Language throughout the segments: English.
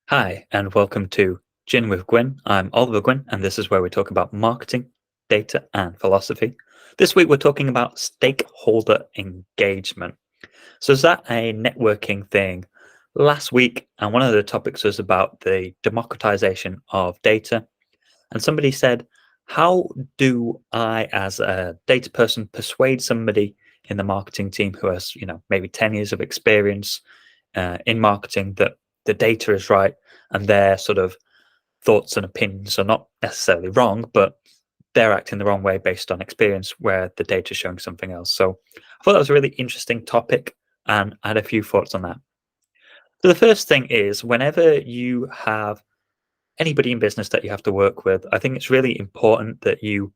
Hi, and welcome to Gin with Gwynne. I'm Oliver Gwynne, and this is where we talk about marketing, data, and philosophy. This week, we're talking about stakeholder engagement. So, is that a networking thing? Last week, and one of the topics was about the democratization of data. And somebody said, how do I, as a data person, persuade somebody in the marketing team who has, maybe 10 years of experience in marketing that the data is right and their sort of thoughts and opinions are not necessarily wrong, but they're acting the wrong way based on experience where the data is showing something else. So I thought that was a really interesting topic and I had a few thoughts on that. So the first thing is whenever you have anybody in business that you have to work with, I think it's really important that you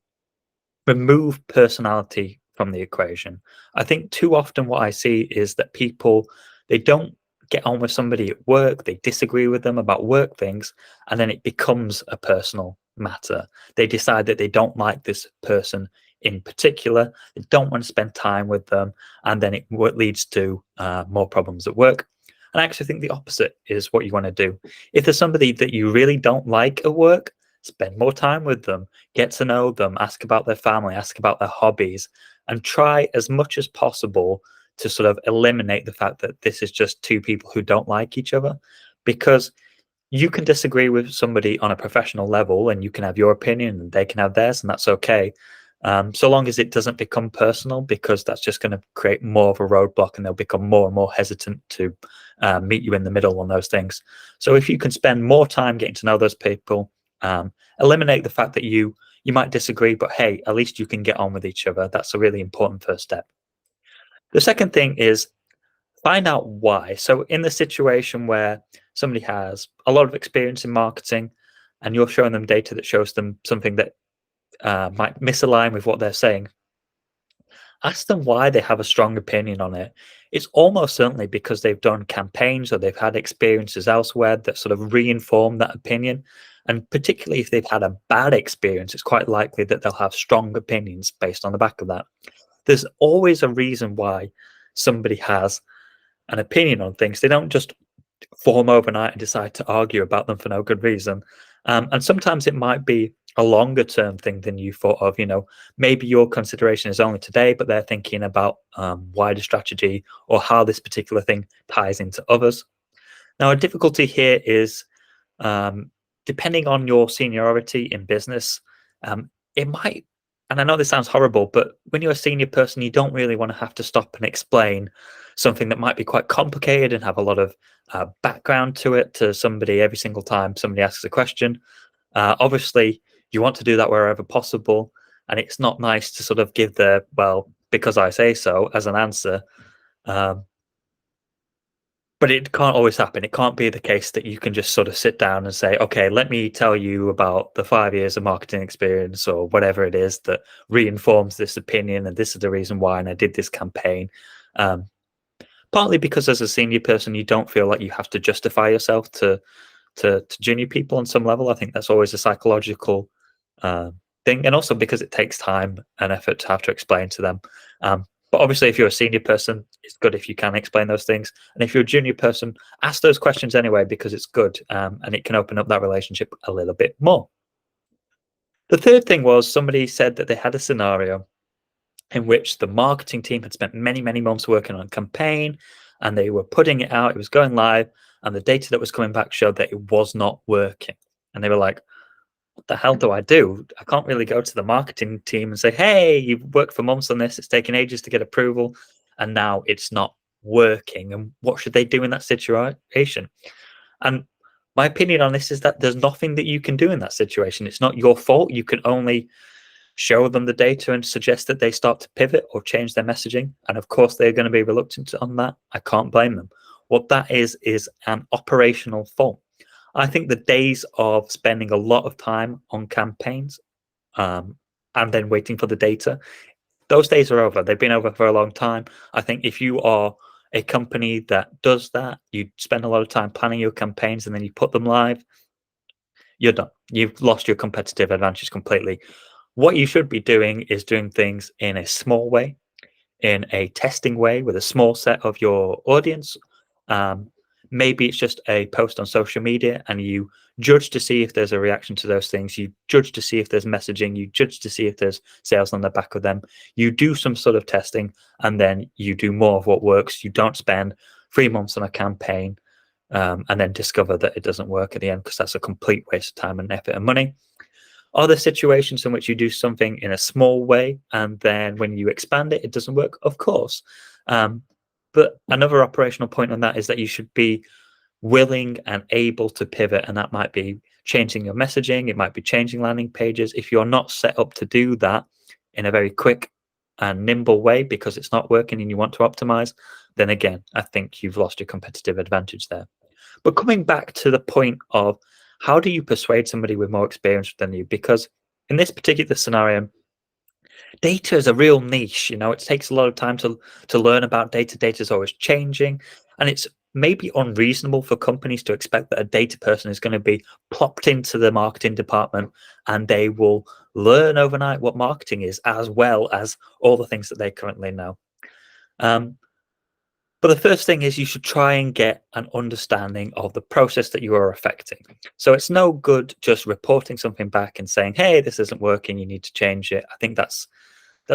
remove personality from the equation. I think too often what I see is that people they don't get on with somebody at work, they disagree with them about work things, and then it becomes a personal matter. They decide that they don't like this person in particular, they don't want to spend time with them, and then it leads to more problems at work. And I actually think the opposite is what you want to do. If there's somebody that you really don't like at work, spend more time with them, get to know them, ask about their family, ask about their hobbies, and try as much as possible to sort of eliminate the fact that this is just two people who don't like each other. Because you can disagree with somebody on a professional level and you can have your opinion and they can have theirs, and that's okay. So long as it doesn't become personal, because that's just going to create more of a roadblock and they'll become more and more hesitant to meet you in the middle on those things. So if you can spend more time getting to know those people, eliminate the fact that you might disagree, but hey, at least you can get on with each other. That's a really important first step. The second thing is find out why. So in the situation where somebody has a lot of experience in marketing and you're showing them data that shows them something that might misalign with what they're saying, ask them why they have a strong opinion on it. It's almost certainly because they've done campaigns or they've had experiences elsewhere that sort of reinform that opinion. And particularly if they've had a bad experience, it's quite likely that they'll have strong opinions based on the back of that. There's always a reason why somebody has an opinion on things. They don't just form overnight and decide to argue about them for no good reason. And sometimes it might be a longer term thing than you thought of. Maybe your consideration is only today, but they're thinking about wider strategy or how this particular thing ties into others. Now, a difficulty here is depending on your seniority in business, it might, and I know this sounds horrible, but when you're a senior person, you don't really want to have to stop and explain something that might be quite complicated and have a lot of background to it to somebody every single time somebody asks a question. Obviously, you want to do that wherever possible, and it's not nice to sort of give the well, because I say so as an answer. Um, but it can't always happen. It can't be the case that you can just sort of sit down and say, okay, let me tell you about the 5 years of marketing experience or whatever it is that reinforms this opinion. And this is the reason why. And I did this campaign. Um, Partly because as a senior person, you don't feel like you have to justify yourself to junior people on some level. I think that's always a psychological uh, thing. And also because it takes time and effort to have to explain to them. But obviously, if you're a senior person, it's good if you can explain those things. And if you're a junior person, ask those questions anyway because it's good and it can open up that relationship a little bit more. The third thing was somebody said that they had a scenario in which the marketing team had spent many, many months working on a campaign and they were putting it out, it was going live, and the data that was coming back showed that it was not working. And they were like, what the hell do I do? I can't really go to the marketing team and say, hey, you've worked for months on this, it's taken ages to get approval, and now it's not working. And what should they do in that situation? And my opinion on this is that there's nothing that you can do in that situation. It's not your fault. You can only show them the data and suggest that they start to pivot or change their messaging. And of course, they're going to be reluctant on that. I can't blame them. What that is an operational fault. I think the days of spending a lot of time on campaigns and then waiting for the data, those days are over. They've been over for a long time. I think if you are a company that does that, you spend a lot of time planning your campaigns and then you put them live, you're done. You've lost your competitive advantage completely. What you should be doing is doing things in a small way, in a testing way with a small set of your audience. Um, Maybe it's just a post on social media and you judge to see if there's a reaction to those things. You judge to see if there's messaging. You judge to see if there's sales on the back of them. You do some sort of testing and then you do more of what works. You don't spend 3 months on a campaign and then discover that it doesn't work at the end, because that's a complete waste of time and effort and money. Are there situations in which you do something in a small way and then when you expand it, it doesn't work? Of course. But another operational point on that is that you should be willing and able to pivot, and that might be changing your messaging, it might be changing landing pages. If you're not set up to do that in a very quick and nimble way because it's not working and you want to optimize, then again, I think you've lost your competitive advantage there. But coming back to the point of how do you persuade somebody with more experience than you? Because in this particular scenario, data is a real niche. It takes a lot of time to learn about data. Data is always changing, and it's maybe unreasonable for companies to expect that a data person is going to be plopped into the marketing department and they will learn overnight what marketing is, as well as all the things that they currently know. But the first thing is you should try and get an understanding of the process that you are affecting. So it's no good just reporting something back and saying, hey, this isn't working, you need to change it. I think that's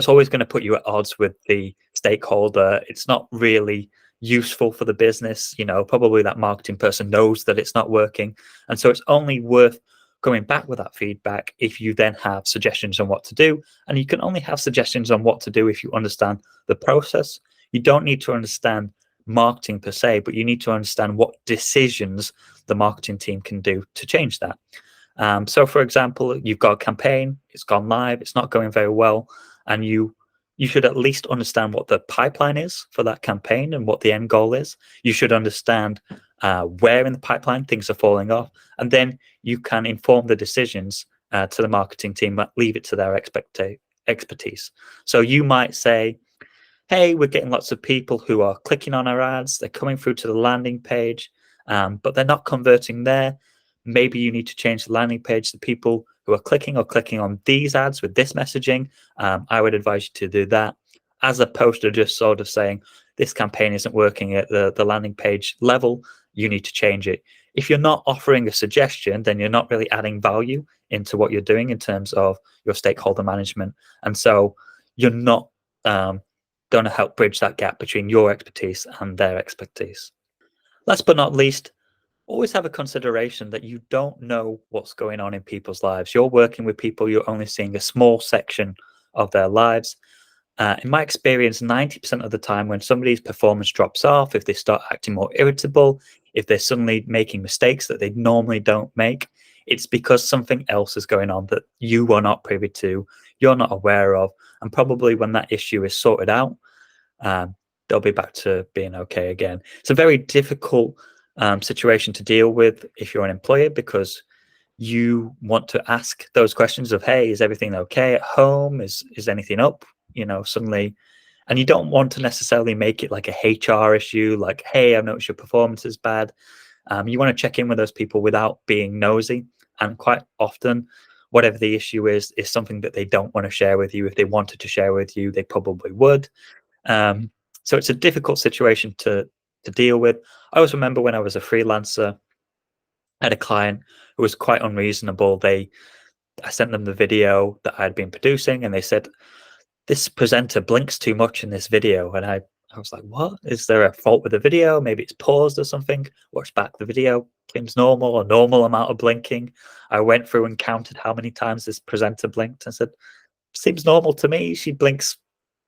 always going to put you at odds with the stakeholder. It's not really useful for the business. Probably that marketing person knows that it's not working. And so it's only worth going back with that feedback if you then have suggestions on what to do. And you can only have suggestions on what to do if you understand the process. You don't need to understand marketing per se, but you need to understand what decisions the marketing team can do to change that. So for example, you've got a campaign, it's gone live, it's not going very well, and you should at least understand what the pipeline is for that campaign and what the end goal is. You should understand where in the pipeline things are falling off, and then you can inform the decisions to the marketing team, but leave it to their expertise. So you might say, hey, we're getting lots of people who are clicking on our ads, they're coming through to the landing page, but they're not converting there. Maybe you need to change the landing page. The people who are clicking on these ads with this messaging, I would advise you to do that, as opposed to just sort of saying, this campaign isn't working at the landing page level, you need to change it. If you're not offering a suggestion, then you're not really adding value into what you're doing in terms of your stakeholder management. And so you're not going to help bridge that gap between your expertise and their expertise. Last but not least, always have a consideration that you don't know what's going on in people's lives. You're working with people, you're only seeing a small section of their lives. In my experience, 90% of the time when somebody's performance drops off, if they start acting more irritable, if they're suddenly making mistakes that they normally don't make, it's because something else is going on that you are not privy to, you're not aware of. And probably when that issue is sorted out, they'll be back to being okay again. It's a very difficult situation to deal with if you're an employer, because you want to ask those questions of, hey, is everything okay at home? Is anything up? Suddenly, and you don't want to necessarily make it like a HR issue, like, hey, I've noticed your performance is bad. You want to check in with those people without being nosy. And quite often, whatever the issue is something that they don't want to share with you. If they wanted to share with you, they probably would. So it's a difficult situation to deal with. I always remember when I was a freelancer, I had a client who was quite unreasonable. I sent them the video that I had been producing, and they said, this presenter blinks too much in this video. And I was like, what? Is there a fault with the video? Maybe it's paused or something. Watch back the video, seems normal, a normal amount of blinking. I went through and counted how many times this presenter blinked. I said, seems normal to me. She blinks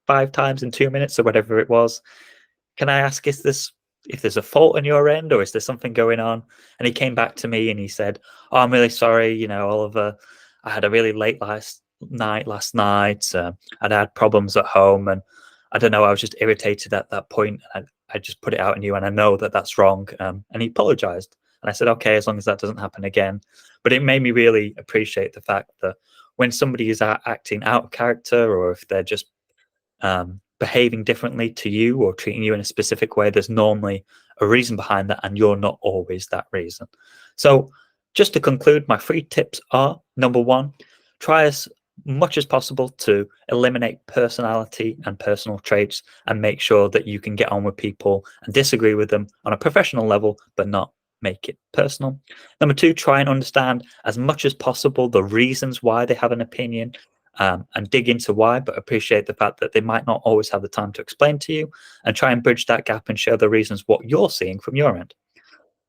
5 times in 2 minutes or whatever it was. Can I ask, if there's a fault on your end, or is there something going on? And he came back to me and he said, oh, I'm really sorry, Oliver, I had a really late last night. I'd had problems at home, and I don't know, I was just irritated at that point. I just put it out on you, and I know that that's wrong. And he apologized. And I said, okay, as long as that doesn't happen again. But it made me really appreciate the fact that when somebody is acting out of character, or if they're just behaving differently to you or treating you in a specific way, there's normally a reason behind that, and you're not always that reason. So just to conclude, my 3 tips are: number 1, try as much as possible to eliminate personality and personal traits and make sure that you can get on with people and disagree with them on a professional level, but not make it personal. Number two, try and understand as much as possible the reasons why they have an opinion, and dig into why, but appreciate the fact that they might not always have the time to explain to you, and try and bridge that gap and show the reasons what you're seeing from your end.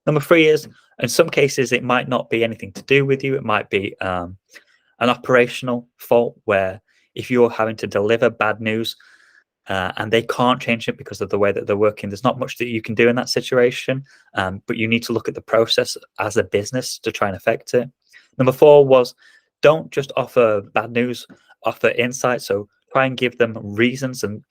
Number three is, in some cases, it might not be anything to do with you. It might be an operational fault where if you're having to deliver bad news, and they can't change it because of the way that they're working, there's not much that you can do in that situation, but you need to look at the process as a business to try and affect it. Number four was, don't just offer bad news, offer insight. So try and give them reasons and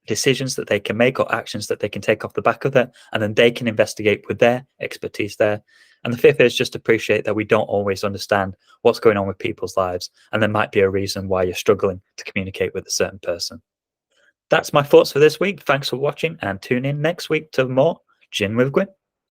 decisions that they can make or actions that they can take off the back of that, and then they can investigate with their expertise there. And the fifth is just appreciate that we don't always understand what's going on with people's lives, and there might be a reason why you're struggling to communicate with a certain person. That's my thoughts for this week. Thanks for watching, and tune in next week to more Gin with Gwynne.